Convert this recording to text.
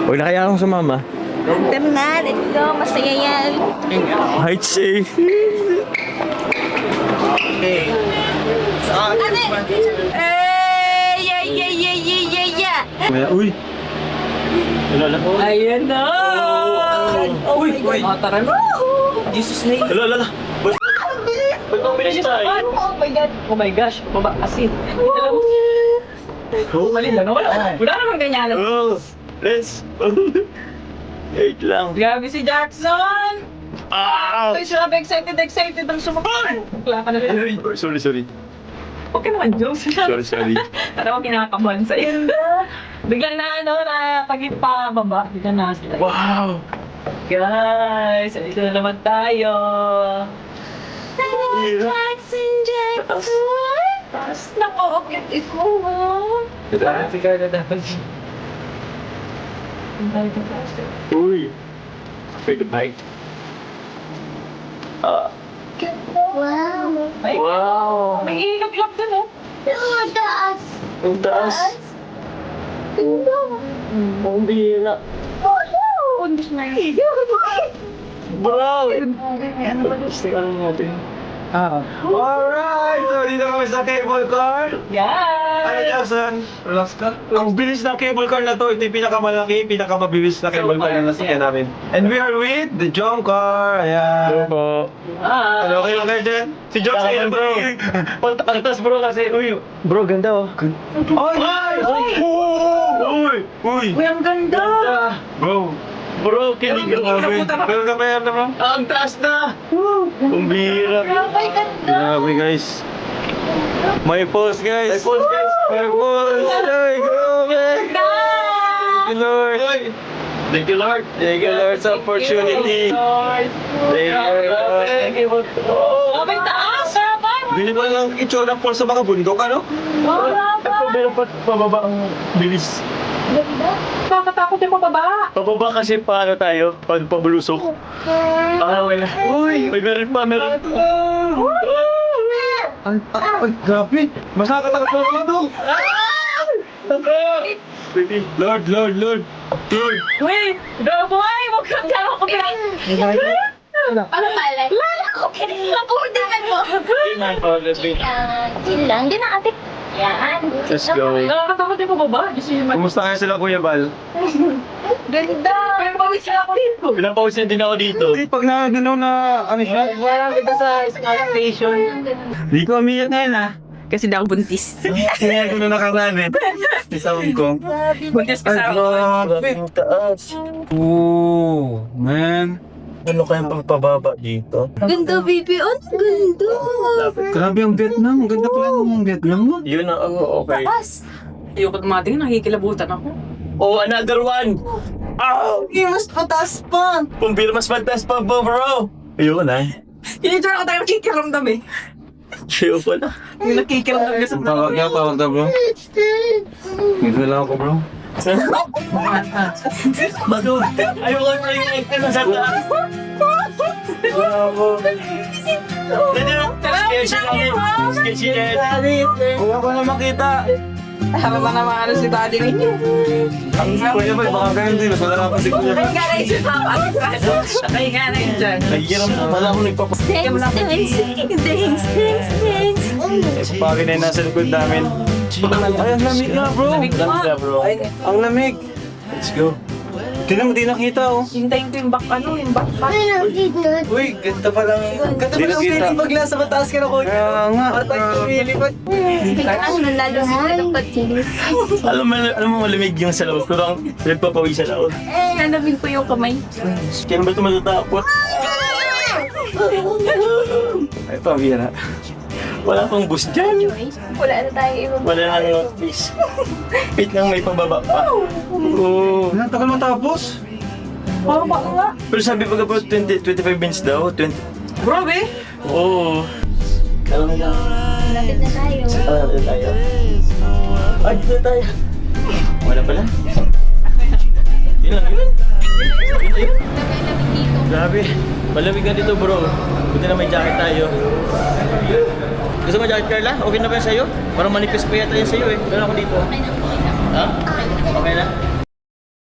Huwag na kaya akong sumama. Tara na, let's go. Masaya yan. Height safe. Uy! Ayan na! Uy! Uy! Tara na! Jesus name! Lala! Ba't bang bilis tayo? Oh my God! Oh my gosh! Baba kasi! Mali lang. Wala naman ganyan. Oh! Let's... Wait lang. Grabe si Jackson! Ay, sabi, excited ang sumakot. Wala ka na rin. Sorry. Okay naman, Jokes. Sorry. Tara ko kinakabahan sa'yo. Biglang nakagit pa baba. Biglang nakasila. Wow! Guys, ito na naman tayo. Jackson! Tapos nako-okit ito, ha? Dati ka na dapat. Uy! Wait a bite. Wow! Ay, Wow! may ilog-log dun, oh. Ang taas! Ang taas! Ang bira! Undis na yun. Bro! Ano ba gusto ka natin? Alright! So, dito kami sa cable car. Yan! Ano, Jackson? Relax ka. Ang bilis ng cable car na to. Ito yung pinakamalaki, pinakamabilis na cable car na nasakyan namin. And we are with the Jom car. Ayan. Hello po. Ano, okay lang kayo dyan? Si Jackson, bro. Pagtas bro kasi, uy. Bro, ganda oh. Ay! Uy! Uy, ang ganda! Bro. Bro, kilig ka namin. Pero kapayar na bro. Ang taas na! Ang bira. Grabe, ganda! Grabe guys. May pause guys. May pause guys. May pause. Ay, grabe. Thank you Lord. Thank you Lord. Thank you Lord sa opportunity. Thank you Lord. Thank you Lord. Grabe, taas! Sarapay! Bili mo lang itsura po sa mga bundok, ano? Pero pa pababa ang bilis. Nakakatakot yung pababa! Pababa kasi paano tayo? Pag pabulusok. Wala. Uy! Meron pa. Ay, grabe! Mas nakakatakot pa dito! Lord! Uy! Gaboy! Huwag kang gano'n ko Ano pala? Lala ko, pinagpapundahan mo. Chill lang. Hindi na ate. Yan. Let's go. Nakakatakot yung pababa. Gusto yung Kumusta kaya sila Kuya Bal? ganda! Pero pawis na ako dito. Pinapawis na din ako dito. Pag naganaw na ano siya? Wala kita sa station. Hindi ko umiyak ngayon ah. Kasi di ako buntis. Kaya ko na nakaraan eh. Sa Hong Kong. Buntis ka sa ako. Grabe ang taas. Oo, man. Ano kayang pagpababa dito? Ganda, baby. Ang ganda. Grabe ang Vietnam. Ang ganda pala ng Vietnam mo. Yun na, okay. Taas. Ayoko tumating, nakikilabutan ako. Oh, another one! Oh! Mas pataas pa! Pumbira mas fantas pa bro! Ayoko na. Hinidura ko tayo makikiramdam eh. Ayoko na. Yung nakikiramdam ka sa Tawag na bro. Dito lang ako bro. Bago, ayoko na yung ekte na sa taas. Bravo. Sketchy na. Huwag ko na makita. Tama ba naman ano si daddy ninyo? Kuya ba, baka ganyan din. Mas wala ka pa si Kuya. Ay, nga na yung si Papa. Ay, nga na yun dyan. Nagigiram na pala ako nagpapas. Thanks. Pagin na yung nasa likod namin. Ay, ang lamig nga bro. Lamig nga. bro. Ang lamig. Let's go. Tinan mo, di nakita oh. Hintayin ko yung back Uy, ganda palang. Ganda palang feeling pag nasa mataas ka na ko. Kaya nga. Ang lalo ng pagkilis. Alam mo malamig yung sa loob. Pero ang nagpapawi sa loob. Nanamig ko yung kamay. Kaya ba ito matatakot? Ay, pabira. Wala pang boost dyan. Wala na tayo ibang. Wala nang notice. Wait lang, may pababa pa. Oo. Wala, tagal matapos. Oo, baka nga. Pero sabi pag about 25 minutes daw, 20. Grabe. Oo. Alam mo lang. Lapit na tayo. Dito tayo. Dito tayo. Wala pala. Yun lang, yun. Grabe. Malamig na dito bro. Buti na may jacket tayo. Gusto mo jacket Carla? Okay na ba yan sa'yo? Parang manipis pa yata yan sa'yo eh. Doon ako dito. Ha? Okay na?